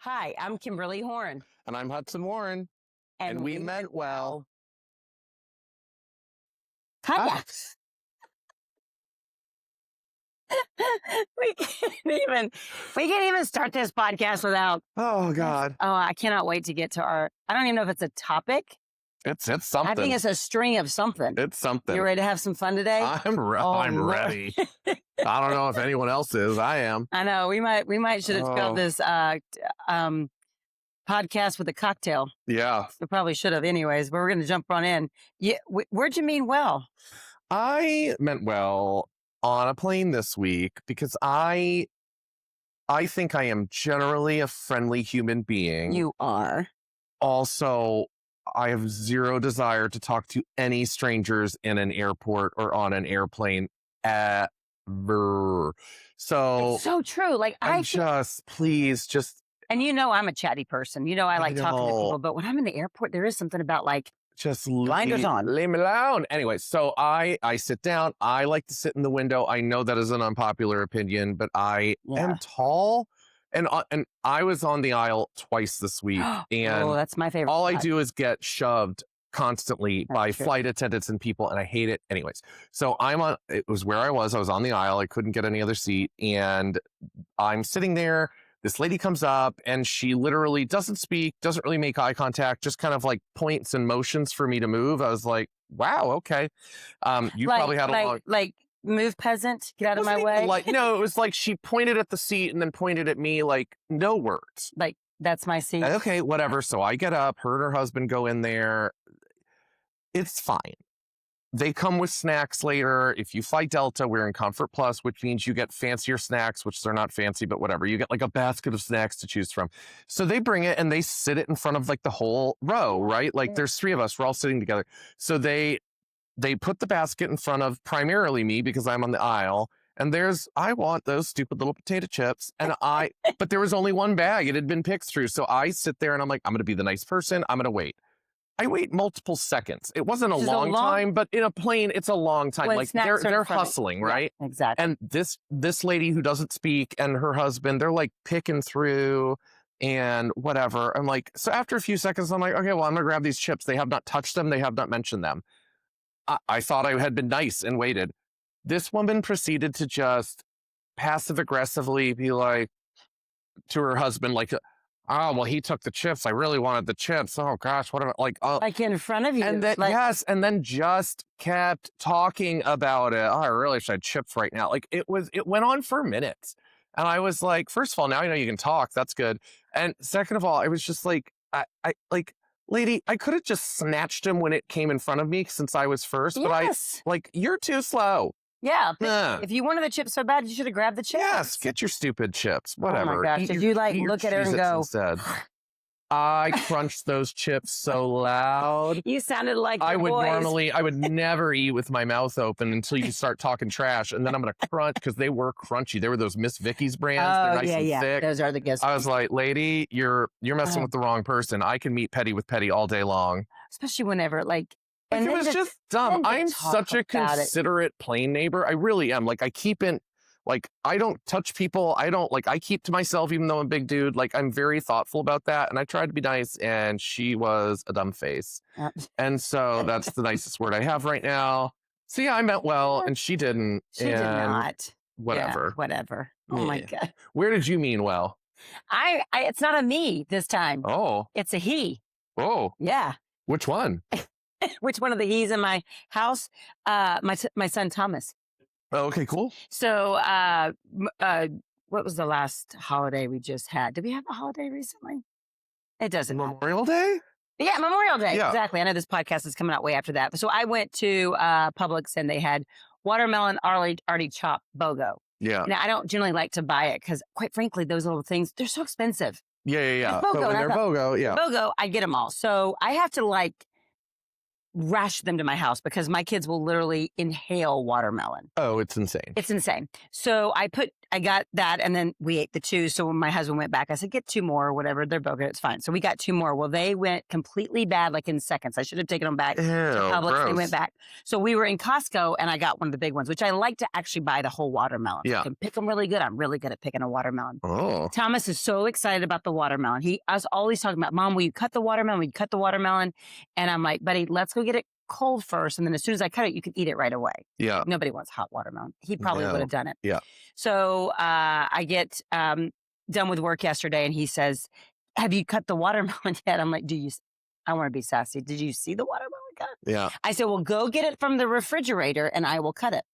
Hi, I'm Kimberly Horn. And I'm Hudson Warren. And we meant well. Hiya. we can't even start this podcast without. Oh God. Oh, I cannot wait to get to our. I don't even know if it's a topic. It's something. I think it's a string of something. It's something. You ready to have some fun today? I'm ready. I don't know if anyone else is. I am. I know we might should have filled this podcast with a cocktail. Yeah. We probably should have anyways, but we're going to jump on in. Yeah, where'd you mean well? I meant well on a plane this week because I think I am generally a friendly human being. You are. Also, I have zero desire to talk to any strangers in an airport or on an airplane ever. So it's so true. Like please just. And I'm a chatty person. I like talking to people, but when I'm in the airport, there is something about just blinders on. Leave me alone. Anyway, so I sit down. I like to sit in the window. I know that is an unpopular opinion, but I am tall. And I was on the aisle twice this week. And that's my favorite. All I do is get shoved constantly by flight attendants and people, and I hate it. Anyways, so it was where I was on the aisle. I couldn't get any other seat. And I'm sitting there. This lady comes up and she literally doesn't speak, doesn't really make eye contact, just kind of like points and motions for me to move. I was like, wow, okay. You probably had a long... move peasant, get out of my way. No, it was like she pointed at the seat and then pointed at me, like no words. Like, that's my seat. Okay, whatever. So I get up, her and her husband go in there. It's fine. They come with snacks later. If you fly Delta, we're in Comfort Plus, which means you get fancier snacks, which they're not fancy, but whatever. You get like a basket of snacks to choose from. So they bring it and they sit it in front of like the whole row, right? Like there's three of us. We're all sitting together. So they put the basket in front of primarily me because I'm on the aisle. And I want those stupid little potato chips. And but there was only one bag. It had been picked through. So I sit there and I'm like, I'm going to be the nice person. I'm going to wait. I wait multiple seconds. It wasn't a long time, but in a plane, it's a long time. Well, like they're hustling, right? Yeah, exactly. And this lady who doesn't speak and her husband, they're like picking through and whatever. I'm like, so after a few seconds, I'm like, okay, well, I'm going to grab these chips. They have not touched them. They have not mentioned them. I thought I had been nice and waited. This woman proceeded to just passive aggressively be like to her husband, like, oh, well, he took the chips. I really wanted the chips. Oh gosh, what about like in front of you? And then and then just kept talking about it. Oh, I really should have chips right now. Like it went on for minutes. And I was like, first of all, now I know you can talk. That's good. And second of all, it was just like I lady, I could have just snatched him when it came in front of me since I was first, but you're too slow. Yeah. If you wanted the chips so bad, you should have grabbed the chips. Yes, get your stupid chips. Whatever. Oh my gosh. Did you look at her and go, instead. I crunched those chips so loud. You sounded like I would never eat with my mouth open until you start talking trash. And then I'm going to crunch because they were crunchy. They were those Miss Vicky's brands. They're nice and thick. Those are the good. I was like, lady, you're messing with the wrong person. I can meet petty with petty all day long. Especially whenever and it was just dumb. I'm such a considerate plane neighbor. I really am. Like I keep in, I don't touch people. I keep to myself, even though I'm a big dude. Like I'm very thoughtful about that. And I tried to be nice and she was a dumb face. And so that's the nicest word I have right now. So yeah, I meant well and she didn't. She did not. Whatever. Yeah, whatever. Oh my God. Where did you mean well? It's not a me this time. Oh. It's a he. Oh. Yeah. Which one? Which one of the he's in my house? My son, Thomas. Oh, okay, cool. So, what was the last holiday we just had? Did we have a holiday recently? It doesn't matter. Memorial Day? Yeah, Memorial Day. Yeah. Exactly. I know this podcast is coming out way after that. So I went to Publix and they had watermelon already chopped BOGO. Yeah. Now, I don't generally like to buy it because, quite frankly, those little things, they're so expensive. Yeah. But when they're BOGO, BOGO, I get them all. So I have to rush them to my house because my kids will literally inhale watermelon. Oh, it's insane. It's insane. So I I got that, and then we ate the 2. So when my husband went back, I said, get 2 more or whatever. They're both good. It's fine. So we got 2 more. Well, they went completely bad, like in seconds. I should have taken them back to Publix. They went back. So we were in Costco, and I got one of the big ones, which I like to actually buy the whole watermelon. Yeah. I can pick them really good. I'm really good at picking a watermelon. Oh. Thomas is so excited about the watermelon. He was always talking about, Mom, will you cut the watermelon? Will you cut the watermelon? And I'm like, buddy, let's go get it cold first. And then as soon as I cut it, you can eat it right away. Yeah. Nobody wants hot watermelon. He probably would have done it. Yeah. So I get done with work yesterday, and he says, have you cut the watermelon yet? I'm like, I want to be sassy. Did you see the watermelon cut? Yeah. I said, well, go get it from the refrigerator and I will cut it.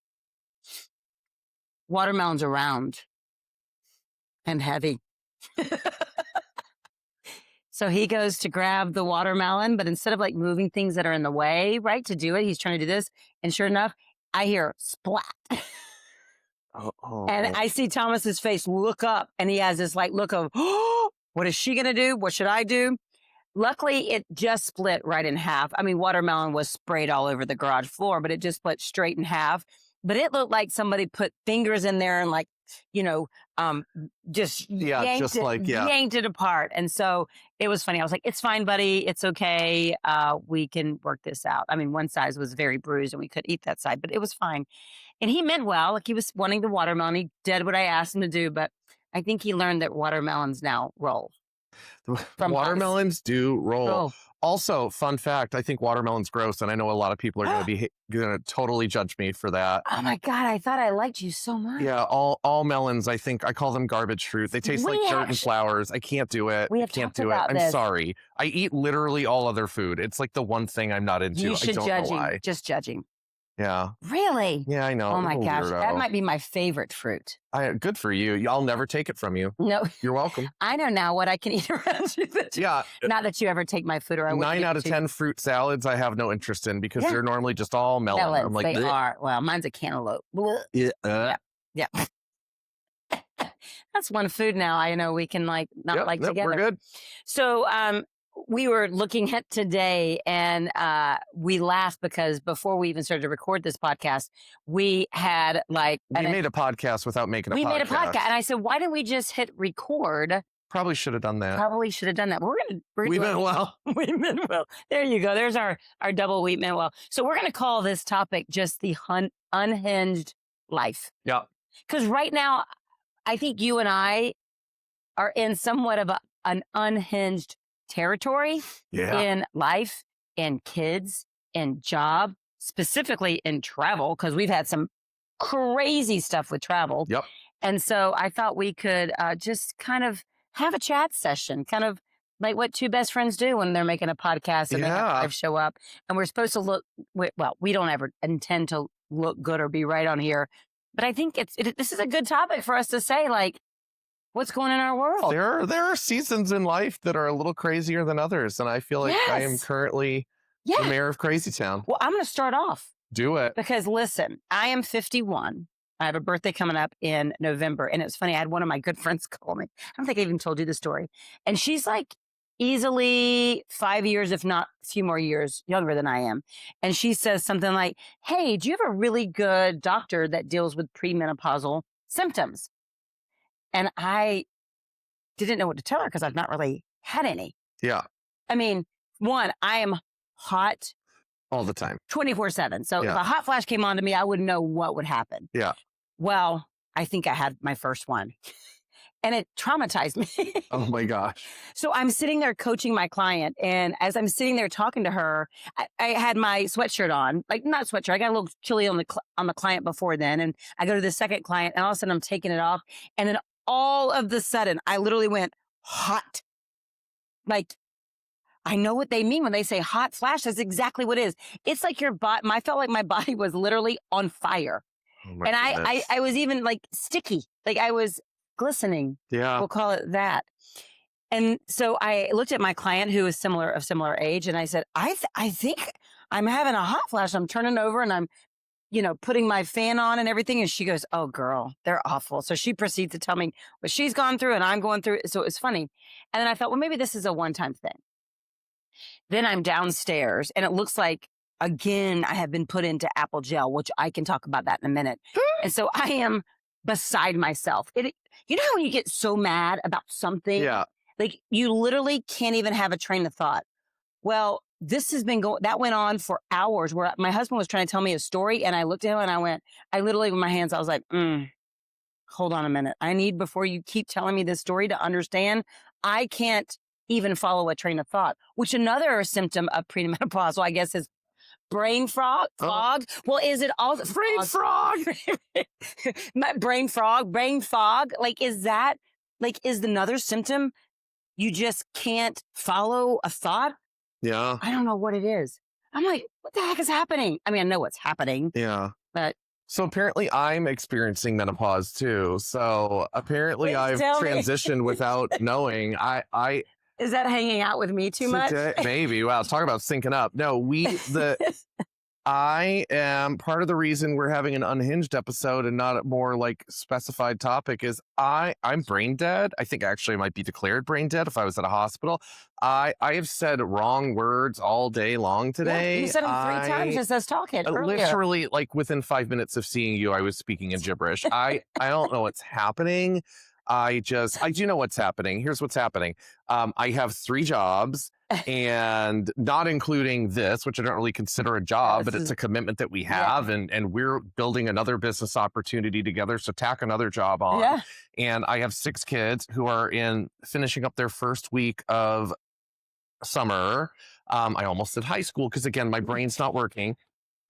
Watermelons are round and heavy. So he goes to grab the watermelon, but instead of like moving things that are in the way, right, to do it, he's trying to do this. And sure enough, I hear splat. And I see Thomas's face look up, and he has this like look of, oh, what is she going to do? What should I do? Luckily, it just split right in half. I mean, watermelon was sprayed all over the garage floor, but it just split straight in half. But it looked like somebody put fingers in there and like, just yanked it apart. And so it was funny. I was like, it's fine, buddy. It's okay. We can work this out. I mean, one side was very bruised and we could eat that side, but it was fine. And he meant well. Like, he was wanting the watermelon. He did what I asked him to do, but I think he learned that watermelons now roll. Watermelons do roll. Also, fun fact, I think watermelon's gross, and I know a lot of people are going to totally judge me for that. Oh my God, I thought I liked you so much. Yeah, all melons, I think, I call them garbage fruit. They taste like dirt and flowers. I can't do it. We have I can't talked do it. about I'm this. sorry. I eat literally all other food. It's like the one thing I'm not into. You should I don't judge know him. why. Just judging. Yeah. Really? Yeah, I know. Oh my gosh, Weirdo. that might be my favorite fruit. Good for you. I'll never take it from you. No. You're welcome. I know now what I can eat around you. Yeah. Not that you ever take my food, or I would. 9 out of 10 fruit salads I have no interest in because they're normally just all melon. Melons, I'm like, they bleh. are. Well, mine's a cantaloupe. Yeah. Yeah. That's one food now I know we can together. We're good. So we were looking at today, and we laughed because before we even started to record this podcast, we had we made a podcast without making a podcast. We made a podcast, and I said, why didn't we just hit record? Probably should have done that. Probably should have done that. We meant well. We meant well. There you go. There's our double we meant well. So we're going to call this topic just the unhinged life. Yeah. Because right now, I think you and I are in somewhat of an unhinged territory in life, in kids, in job, specifically in travel, because we've had some crazy stuff with travel. Yep. And so I thought we could just kind of have a chat session, kind of like what two best friends do when they're making a podcast and they have live show up. And we're supposed to look, well, we don't ever intend to look good or be right on here. But I think this is a good topic for us to say, like, what's going on in our world? There are seasons in life that are a little crazier than others. And I feel like I am currently the mayor of Crazy Town. Well, I'm going to start off. Do it. Because listen, I am 51. I have a birthday coming up in November. And it was funny. I had one of my good friends call me. I don't think I even told you the story. And she's like easily 5 years, if not a few more years younger than I am. And she says something like, hey, do you have a really good doctor that deals with premenopausal symptoms? And I didn't know what to tell her because I've not really had any. Yeah. I mean, one, I am hot all the time, 24/7. So if a hot flash came on to me, I wouldn't know what would happen. Yeah. Well, I think I had my first one and it traumatized me. Oh my gosh. So I'm sitting there coaching my client. And as I'm sitting there talking to her, I had my sweatshirt on, like not sweatshirt. I got a little chilly on the client before then. And I go to the second client and all of a sudden I'm taking it off. And then all of the sudden I literally went hot. Like, I know what they mean when they say hot flash. That's exactly what it is. It's like your body. I felt like my body was literally on fire. Oh my and goodness. I was even like sticky. Like I was glistening. Yeah. We'll call it that. And so I looked at my client who is of similar age. And I said, I think I'm having a hot flash. I'm turning over and I'm, putting my fan on and everything. And she goes, oh girl, they're awful. So she proceeds to tell me what she's gone through and I'm going through. So it was funny. And then I thought, well, maybe this is a one-time thing. Then I'm downstairs and it looks like, again, I have been put into apple gel, which I can talk about that in a minute. And so I am beside myself. You know how when you get so mad about something, Yeah. like you literally can't even have a train of thought. Well, this has been going, that went on for hours where my husband was trying to tell me a story and I looked at him and I literally with my hands, I was like, hold on a minute. I need, before you keep telling me this story, to understand I can't even follow a train of thought, which another symptom of premenopausal, I guess, is brain fog. Well, is it all Brain frog? my brain fog? Like, is another symptom? You just can't follow a thought. Yeah. I don't know what it is. I'm like, what the heck is happening? I mean, I know what's happening. Yeah. But so apparently I'm experiencing menopause too. So apparently I've transitioned without knowing. I is that hanging out with me too much? Maybe. Wow, talk about syncing up. No, I am part of the reason we're having an unhinged episode and not a more like specified topic is I'm brain dead. I think actually I might be declared brain dead if I was at a hospital. I have said wrong words all day long today. Yeah, you said them 3 times just as talking earlier. Literally, like within 5 minutes of seeing you, I was speaking in gibberish. I don't know what's happening. I do know what's happening. Here's what's happening. I have 3 jobs. And not including this, which I don't really consider a job, but it's a commitment that we have. Yeah. And we're building another business opportunity together. So tack another job on. Yeah. And I have 6 kids who are finishing up their first week of summer. I almost said high school because, again, my brain's not working.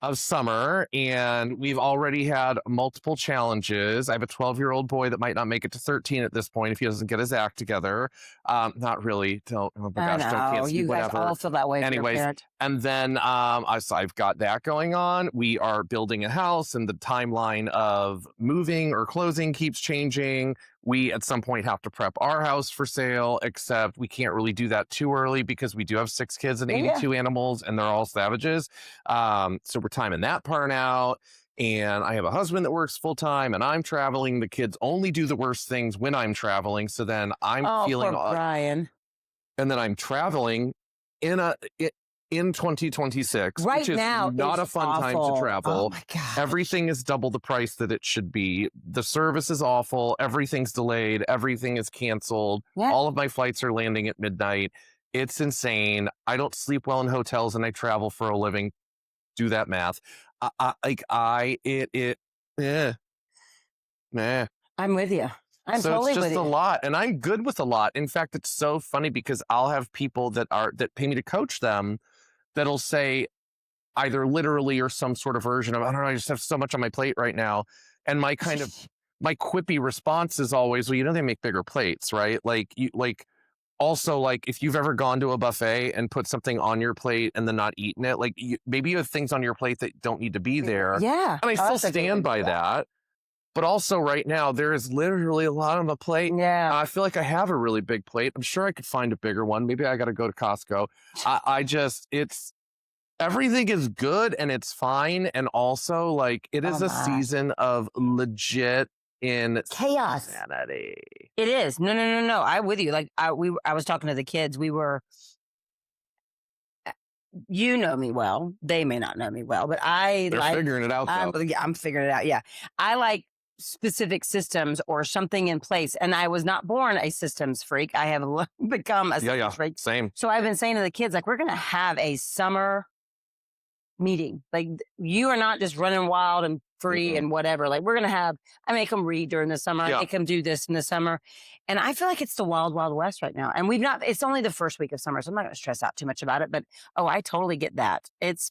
Of summer, and we've already had multiple challenges. I have a 12-year-old boy that might not make it to 13 at this point if he doesn't get his act together. Not really. Don't, oh my gosh, don't can't you whatever. Guys all feel that way. Anyways, and then I've got that going on. We are building a house, and the timeline of moving or closing keeps changing. We at some point have to prep our house for sale, except we can't really do that too early because we do have 6 kids and 82 animals, and they're all savages. So we're timing that part out. And I have a husband that works full time, and I'm traveling. The kids only do the worst things when I'm traveling. So then I'm feeling poor Brian. And then I'm traveling in 2026, right which is now, not a fun time to travel. Oh my God. Everything is double the price that it should be. The service is awful. Everything's delayed. Everything is canceled. Yeah. All of my flights are landing at midnight. It's insane. I don't sleep well in hotels and I travel for a living. Do that math. I'm with you. I'm so totally it's with just you. a lot, and I'm good with a lot. In fact, it's so funny because I'll have people that pay me to coach them that'll say either literally or some sort of version of, I don't know, I just have so much on my plate right now. And my my quippy response is always, well, you know, they make bigger plates, right? Also, if you've ever gone to a buffet and put something on your plate and then not eaten it, maybe you have things on your plate that don't need to be there. Yeah. And I still stand by that. But also right now, there is literally a lot on the plate. Yeah. I feel like I have a really big plate. I'm sure I could find a bigger one. Maybe I got to go to Costco. Everything is good and it's fine. And also, it is a season of legit chaos. Insanity. It is. No. I'm with you. I was talking to the kids. You know me well. They may not know me well, but they're figuring it out. I'm figuring it out. Yeah. I like specific systems or something in place. And I was not born a systems freak. I have become a systems freak. Same. So I've been saying to the kids, we're going to have a summer meeting. You are not just running wild and free and whatever. We're going to I make them read during the summer. I make them do this in the summer. And I feel like it's the wild, wild west right now. And it's only the first week of summer. So I'm not going to stress out too much about it, but I totally get that. It's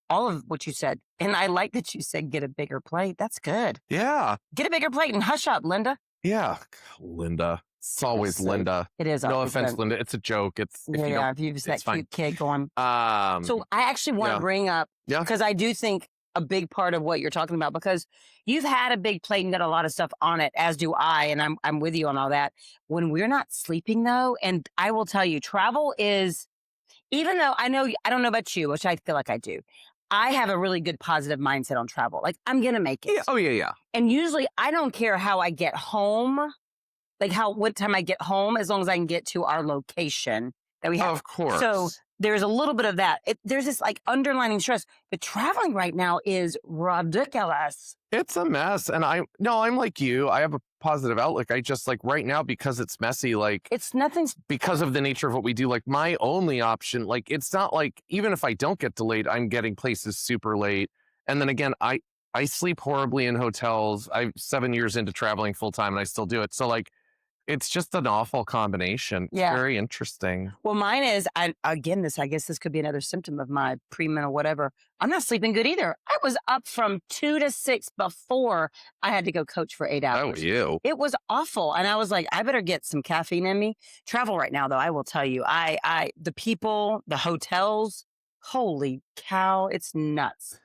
all of what you said. And I like that you said, get a bigger plate. That's good. Yeah. Get a bigger plate and hush up, Linda. Yeah. Linda. It's always Linda. It is. No offense, Linda. It's a joke. If you're just that cute kid going. So I actually want to bring up, because I do think a big part of what you're talking about, because you've had a big plate and got a lot of stuff on it, as do I, and I'm with you on all that. When we're not sleeping though, and I will tell you, travel is, even though I don't know about you, which I feel like I do, I have a really good positive mindset on travel. I'm going to make it. Yeah. Oh, yeah. And usually I don't care how I get home, what time I get home, as long as I can get to our location that we have. Of course. So there's a little bit of that. There's this like underlining stress, but traveling right now is ridiculous. It's a mess. And I'm like you. I have a positive outlook. I just like right now, because it's messy, like It's nothing. because of the nature of what we do, like my only option, like it's not like even if I don't get delayed, I'm getting places super late. And then again, I sleep horribly in hotels. I'm 7 years into traveling full time and I still do it. So like it's just an awful combination. It's Yeah. very interesting. Well, mine is, I guess this could be another symptom of my premental whatever. I'm not sleeping good either. I was up from 2 to 6 before I had to go coach for 8 Oh, hours. you. It was awful. And I was like, I better get some caffeine in me. Travel right now, though, I will tell you, the people, the hotels, holy cow, it's nuts.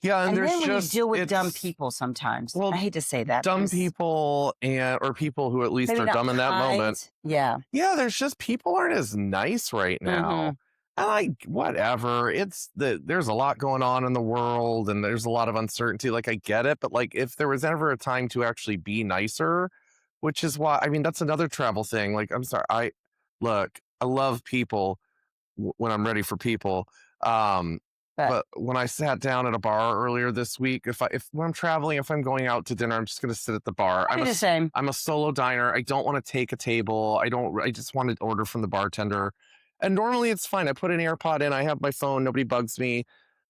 Yeah, and And there's then when you just deal with dumb it's people sometimes, well, I hate to say that. dumb because people or people who at least maybe are not dumb in that moment. kind. Yeah. Yeah, there's just people aren't as nice right now. And whatever. There's a lot going on in the world and there's a lot of uncertainty. Like I get it, but like if there was ever a time to actually be nicer, which is why, I mean, that's another travel thing. Like, I'm sorry. I love people when I'm ready for people. But when I sat down at a bar earlier this week, when I'm traveling, if I'm going out to dinner, I'm just going to sit at the bar. I do the same. I'm a solo diner. I don't want to take a table. I just want to order from the bartender. And normally it's fine. I put an AirPod in. I have my phone. Nobody bugs me.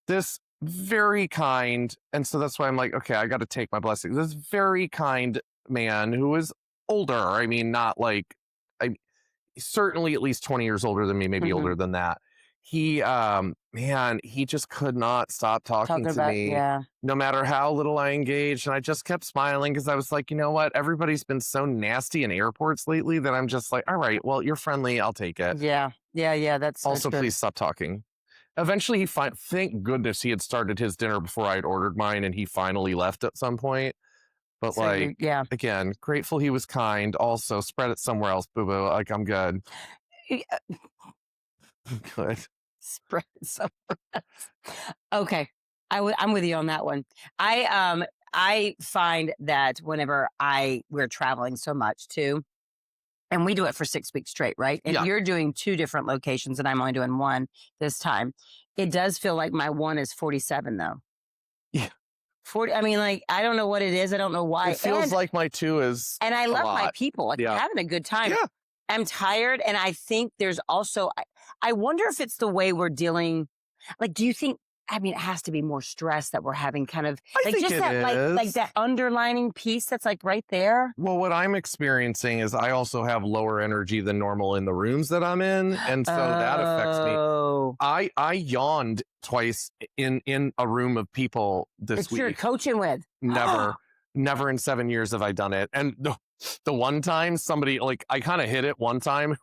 This very kind. And so that's why I'm like, okay, I got to take my blessing. This very kind man who is older. I mean, not like, certainly at least 20 years older than me, maybe older than that. He, he just could not stop talking to me. Yeah. No matter how little I engaged. And I just kept smiling because I was like, you know what? Everybody's been so nasty in airports lately that I'm just like, all right, well, you're friendly. I'll take it. Yeah. That's Also, good. please stop talking. Eventually, thank goodness he had started his dinner before I had ordered mine and he finally left at some point. But So, yeah. again, grateful he was kind. Also, spread it somewhere else, boo-boo. Like, I'm good. Good. Spread somewhere else. Okay. I'm with you on that one. I find that whenever we're traveling so much too, and we do it for 6 weeks straight, right? And Yeah. you're doing 2 different locations and I'm only doing 1 this time. It does feel like my 1 is 47 though. Yeah. 40. I mean, like, I don't know what it is. I don't know why. It feels like my 2 is. And I love my lot. people. Like, Yeah. having a good time. Yeah. I'm tired. And I think there's also, I wonder if it's the way we're dealing. Like, do you think, I mean, it has to be more stress that we're having kind of I like think just it that, like is. that underlining piece that's like right there. Well, what I'm experiencing is I also have lower energy than normal in the rooms that I'm in. And so that affects me. Oh, I yawned twice in a room of people this it's you're week. coaching with. Never in 7 years have I done it. And the one time somebody, like, I kind of hit it one time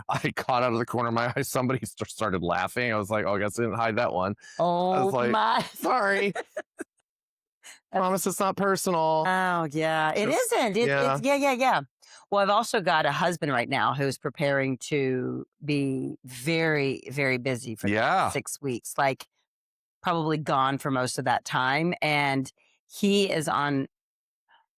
I caught out of the corner of my eye, somebody started laughing. I was like, oh, I guess I didn't hide that one. I Oh was like, my. sorry. Promise it's not personal. Oh yeah, it Just- isn't. yeah. It's, yeah. Well, I've also got a husband right now who's preparing to be very, very busy for the Yeah. next 6 weeks, like probably gone for most of that time. And he is on,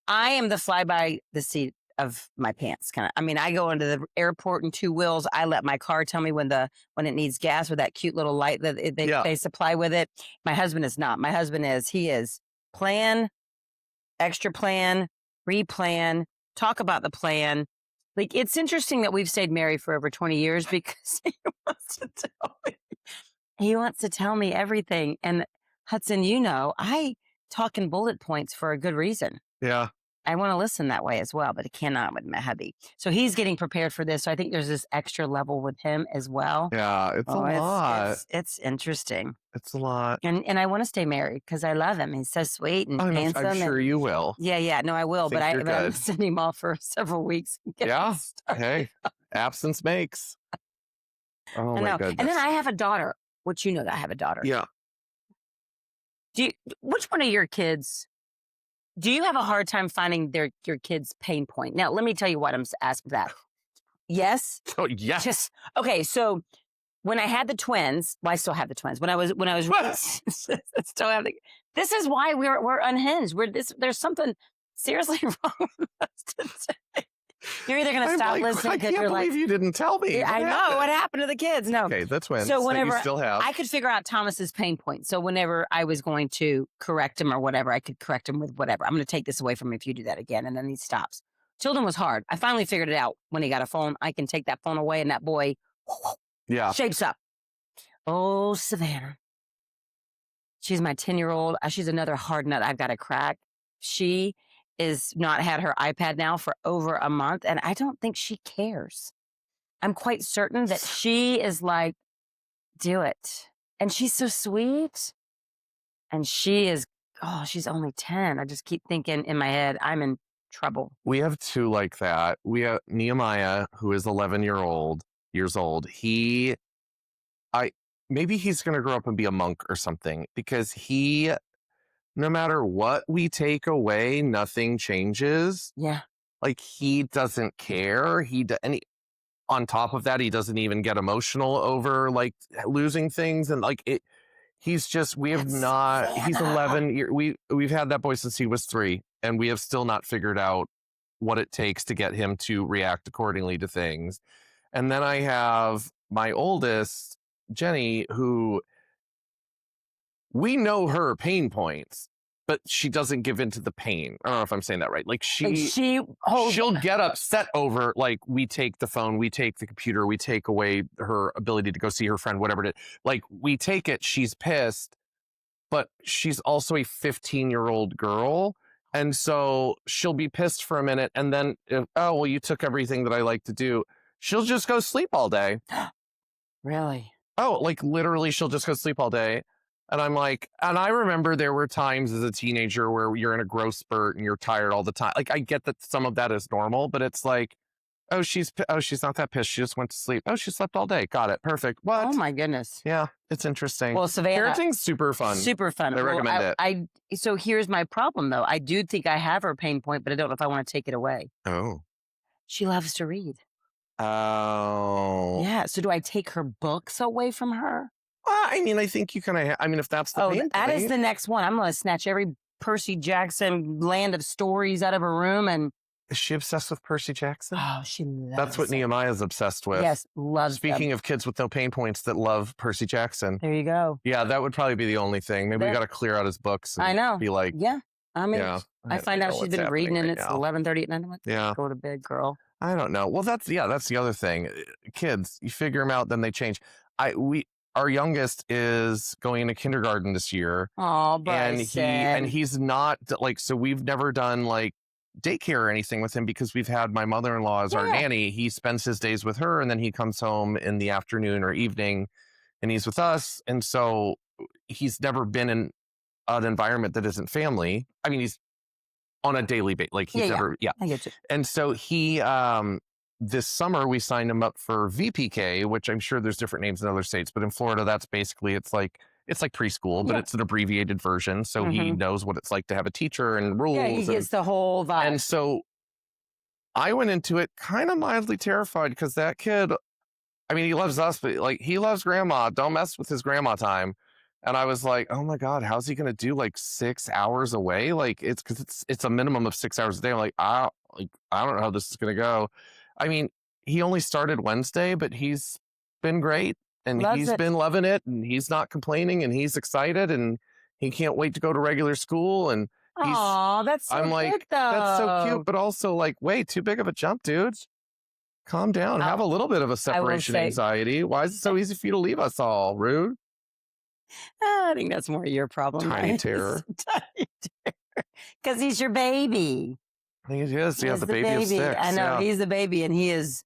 I am the fly by the seat of my pants kind of. I mean, I go into the airport in 2 wheels. I let my car tell me when it needs gas with that cute little light that Yeah. they supply with it. My husband is not. My husband he is plan, extra plan, replan, talk about the plan. Like, it's interesting that we've stayed married for over 20 years because he wants to tell me everything. And Hudson, I talk in bullet points for a good reason. Yeah. I want to listen that way as well, but I cannot with my hubby. So he's getting prepared for this. So I think there's this extra level with him as well. Yeah. It's a lot. It's interesting. It's a lot. And I want to stay married because I love him. He's so sweet and handsome. I'm sure you will. Yeah. No, I will. Think you're But I'm good. sending him off for several weeks. and get him Yeah. started. Hey, absence makes. Oh I my know. goodness. And then I have a daughter, which that I have a daughter. Yeah. Which one of your kids, do you have a hard time finding your kid's pain point? Now, let me tell you what I'm asking that. Yes. Oh, yes. Okay. So when I had the twins, well, I still have the twins. When I was still have this is why we're unhinged. There's something seriously wrong with us today. You're either going to I'm stop like, listening I because can't you're believe like, you didn't tell me. I know what happened to the kids. No. Okay, that's when. So that whenever you still have. I could figure out Thomas's pain point. So whenever I was going to correct him or whatever, I could correct him with whatever. I'm going to take this away from him if you do that again. And then he stops. Children was hard. I finally figured it out when he got a phone. I can take that phone away and that boy shapes up. Oh, Savannah. She's my 10-year-old. She's another hard nut I've got to crack. She is not had her iPad now for over a month, and I don't think she cares. I'm quite certain that she is like, do it. And she's so sweet. And she is, she's only 10. I just keep thinking in my head, I'm in trouble. We have two like that. We have Nehemiah, who is 11 years old. Maybe he's going to grow up and be a monk or something, because no matter what we take away, nothing changes. Yeah. Like, he doesn't care. On top of that, he doesn't even get emotional over like losing things. And like he's 11. We've had that boy since he was 3, and we have still not figured out what it takes to get him to react accordingly to things. And then I have my oldest, Jenny, who we know her pain points, but she doesn't give into the pain. I don't know if I'm saying that right. Like she'll get upset over, like, we take the phone, we take the computer, we take away her ability to go see her friend, whatever it is. Like, we take it, she's pissed, but she's also a 15-year-old girl. And so she'll be pissed for a minute, and then, you took everything that I like to do. She'll just go sleep all day. Really? Oh, like literally she'll just go sleep all day. And I'm like, and I remember there were times as a teenager where you're in a growth spurt and you're tired all the time. Like, I get that some of that is normal, but it's like, she's not that pissed. She just went to sleep. Oh, she slept all day. Got it. Perfect. What? Oh my goodness. Yeah, it's interesting. Well, Savannah, parenting's super fun. Super fun. I recommend it. So here's my problem though. I do think I have her pain point, but I don't know if I want to take it away. Oh. She loves to read. Oh. Yeah. So do I take her books away from her? I mean, I think you kind of, if that's the main that thing. is the next one. I'm going to snatch every Percy Jackson land of stories out of her room. And is she obsessed with Percy Jackson? Oh, she loves That's what it. Nehemiah's obsessed with. Yes, loves Speaking them. of kids with no pain points that love Percy Jackson. There you go. Yeah, that would probably be the only thing. Maybe we got to clear out his books. And I know. Be like, yeah. I mean, I find out she's been reading and it's 11:30 at night. I'm like, go to bed, girl. I don't know. Well, that's the other thing. Kids, you figure them out, then they change. Our youngest is going into kindergarten this year. Oh, and he's not like, so we've never done like daycare or anything with him because we've had my mother-in-law as our nanny. He spends his days with her, and then he comes home in the afternoon or evening and he's with us. And so he's never been in an environment that isn't family. I mean, he's on a daily basis. Like, he's never, I get you. And so he, this summer we signed him up for VPK, which I'm sure there's different names in other states, but in Florida, that's basically, it's like preschool, but it's an abbreviated version. So he knows what it's like to have a teacher and rules. Yeah, he gets the whole vibe. And so I went into it kind of mildly terrified because that kid, I mean, he loves us, but like, he loves grandma. Don't mess with his grandma time. And I was like, oh my God, how's he going to do like 6 hours away? Like, it's a minimum of 6 hours a day. I'm like, I don't know how this is going to go. I mean, he only started Wednesday, but he's been great, and he's been loving it, and he's not complaining, and he's excited, and he can't wait to go to regular school. And that's so I'm like, good, though. that's so cute, but also like, way too big of a jump, dude. Calm down. Have a little bit of a separation anxiety. Why is it so easy for you to leave us all? Rude. I think that's more your problem. Tiny terror. Tiny terror. Because he's your baby. He is. Yeah, the baby of 6. I know. He's the baby, and he's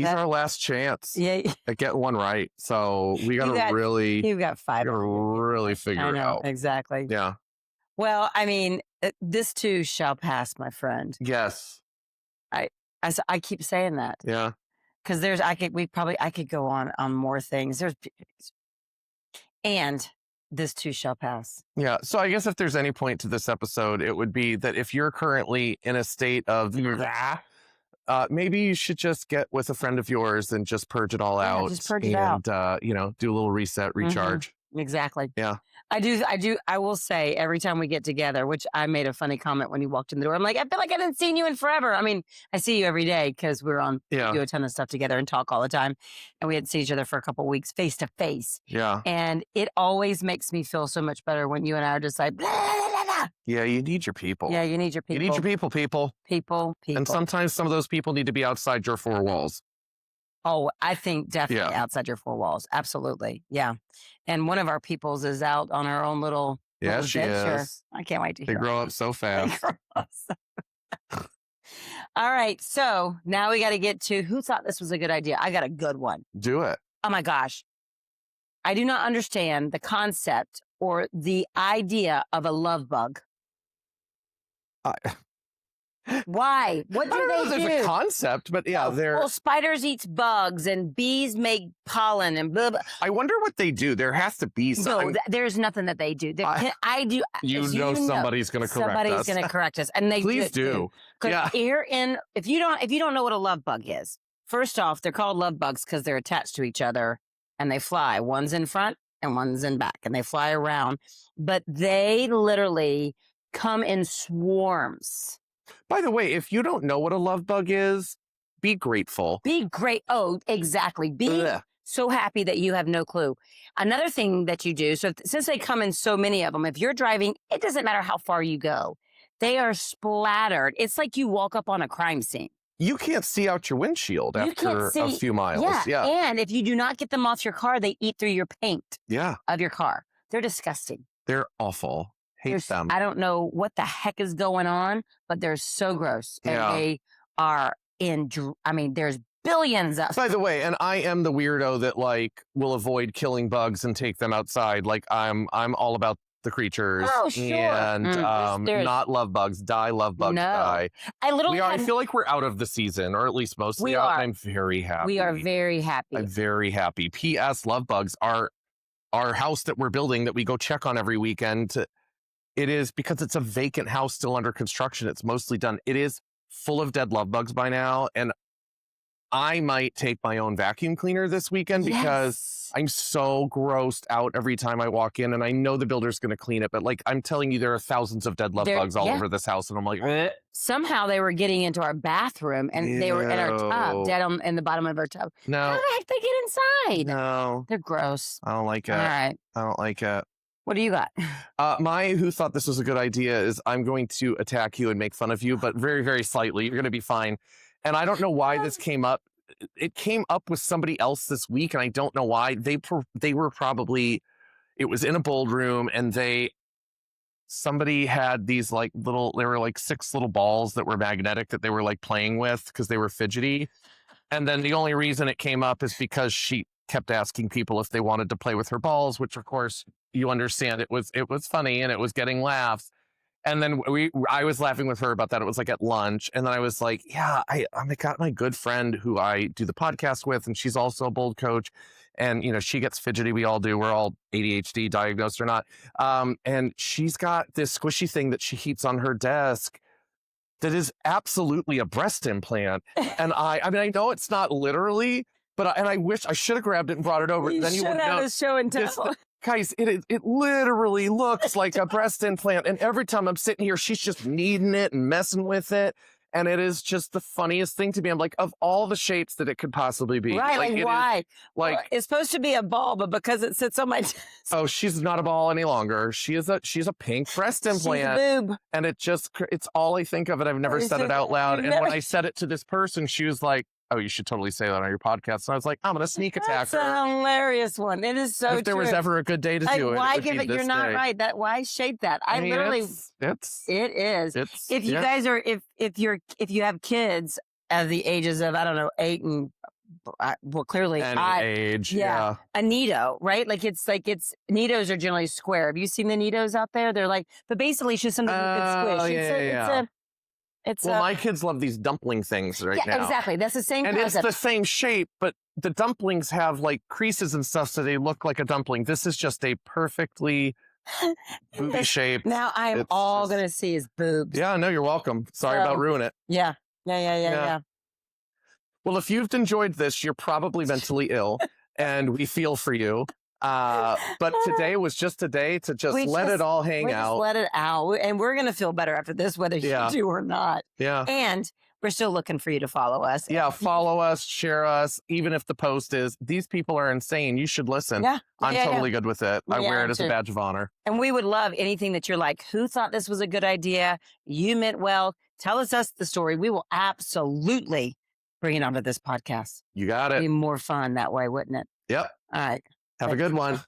our last chance at getting one right. So we got to really... You've got 5. Really figure it out. Exactly. Yeah. Well, I mean, this too shall pass, my friend. Yes. I keep saying that. Yeah. Because I could go on more things. And this too shall pass. Yeah. So I guess if there's any point to this episode, it would be that if you're currently in a state of maybe you should just get with a friend of yours and just purge it all out. Just purge it out. And, do a little reset, recharge. Exactly. Yeah. I will say every time we get together, which I made a funny comment when you walked in the door. I'm like, I feel like I haven't seen you in forever. I mean, I see you every day because we Yeah. do a ton of stuff together and talk all the time. And we hadn't seen each other for a couple of weeks face to face. Yeah. And it always makes me feel so much better when you and I are just like, blah, blah, blah, blah. Yeah, you need your people. Yeah, you need your people. You need your people. People. And sometimes some of those people need to be outside your four walls. Oh, I think definitely outside your four walls. Absolutely. Yeah. And one of our peoples is out on her own little She adventure. is. I can't wait to They hear. grow up so fast. All right. So now we got to get to who thought this was a good idea. I got a good one. Do it. Oh my gosh. I do not understand the concept or the idea of a love bug. Why? What do I don't know they if do? there's a concept, but yeah, they're. Well, spiders eat bugs and bees make pollen and blah, blah. I wonder what they do. There has to be some. No, there's nothing that they do. I do. Somebody's going to correct us. Somebody's going to correct us, and they Please do. Yeah. If you don't know what a love bug is, first off, they're called love bugs because they're attached to each other and they fly. One's in front and one's in back, and they fly around. But they literally come in swarms. By the way, if you don't know what a love bug is, be grateful. Be great. Oh, exactly. Be so happy that you have no clue. Another thing that you do, since they come in so many of them, if you're driving, it doesn't matter how far you go. They are splattered. It's like you walk up on a crime scene. You can't see out your windshield after a few miles. Yeah. And if you do not get them off your car, they eat through your paint of your car. They're disgusting. They're awful. Hate them. I don't know what the heck is going on, but they're so gross. And they are there's billions of them. By the way, and I am the weirdo that will avoid killing bugs and take them outside. Like I'm all about the creatures. Oh, sure. And not love bugs. Love bugs die. I feel like we're out of the season, or at least mostly out. I'm very happy. We are very happy. I'm very happy. P.S. Love bugs are our house that we're building that we go check on every weekend. It is because it's a vacant house still under construction. It's mostly done. It is full of dead love bugs by now. And I might take my own vacuum cleaner this weekend because I'm so grossed out every time I walk in. And I know the builder's going to clean it. But I'm telling you, there are thousands of dead love bugs all over this house. And I'm like, eh. Somehow they were getting into our bathroom and they were in our tub, dead in the bottom of our tub. No. How the heck they get inside? No. They're gross. I don't like it. All right. I don't like it. What do you got? My who thought this was a good idea is I'm going to attack you and make fun of you, but very, very slightly. You're going to be fine. And I don't know why this came up. It came up with somebody else this week, and I don't know why. They were probably, it was in a bold room, and somebody had these there were 6 little balls that were magnetic that they were playing with because they were fidgety. And then the only reason it came up is because she kept asking people if they wanted to play with her balls, which of course you understand it was funny and it was getting laughs. And then I was laughing with her about that. It was at lunch. And then I was like, yeah, I got my good friend who I do the podcast with, and she's also a bold coach. And, she gets fidgety. We all do. We're all ADHD, diagnosed or not. And she's got this squishy thing that she keeps on her desk that is absolutely a breast implant. And I know it's not literally, but I wish I should have grabbed it and brought it over. Then you would know. Show and tell. Guys, it literally looks like a breast implant. And every time I'm sitting here, she's just kneading it and messing with it. And it is just the funniest thing to me. I'm like, of all the shapes that it could possibly be. Right, why? Well, it's supposed to be a ball, but because it sits on my desk. Oh, she's not a ball any longer. She's a pink breast implant. She's a boob. And it's all I think of, and I've never said it out loud. And when I said it to this person, she was like, oh, you should totally say that on your podcast. And I was like, I'm going to sneak attack her. That's a hilarious one. It is so true. If there was ever a good day to do it, why it would give be it? this You're not day. right. Why shape that? I mean, literally, it is. If you guys are, if you have kids at the ages of 8 and clearly any age, yeah, a Nido, right? It's Nidos are generally square. Have you seen the Nidos out there? They're but basically it's just something you could squish. My kids love these dumpling things now. Exactly. That's the same and concept. It's the same shape, but the dumplings have creases and stuff, so they look like a dumpling. This is just a perfectly booby shape. Now I'm all going to see is boobs. Yeah, no, you're welcome. Sorry about ruining it. Yeah. Well, if you've enjoyed this, you're probably mentally ill, and we feel for you. But today was just a day to just let it all hang out. Let it out. And we're going to feel better after this, whether you do or not. Yeah. And we're still looking for you to follow us. Yeah, follow us, share us, even if the post is, these people are insane, you should listen. Yeah. I'm totally good with it. I wear it as a badge of honor. And we would love anything that you're like, who thought this was a good idea? You meant well. Tell us the story. We will absolutely bring it onto this podcast. You got it. It'd be more fun that way, wouldn't it? Yep. All right. Have a good one.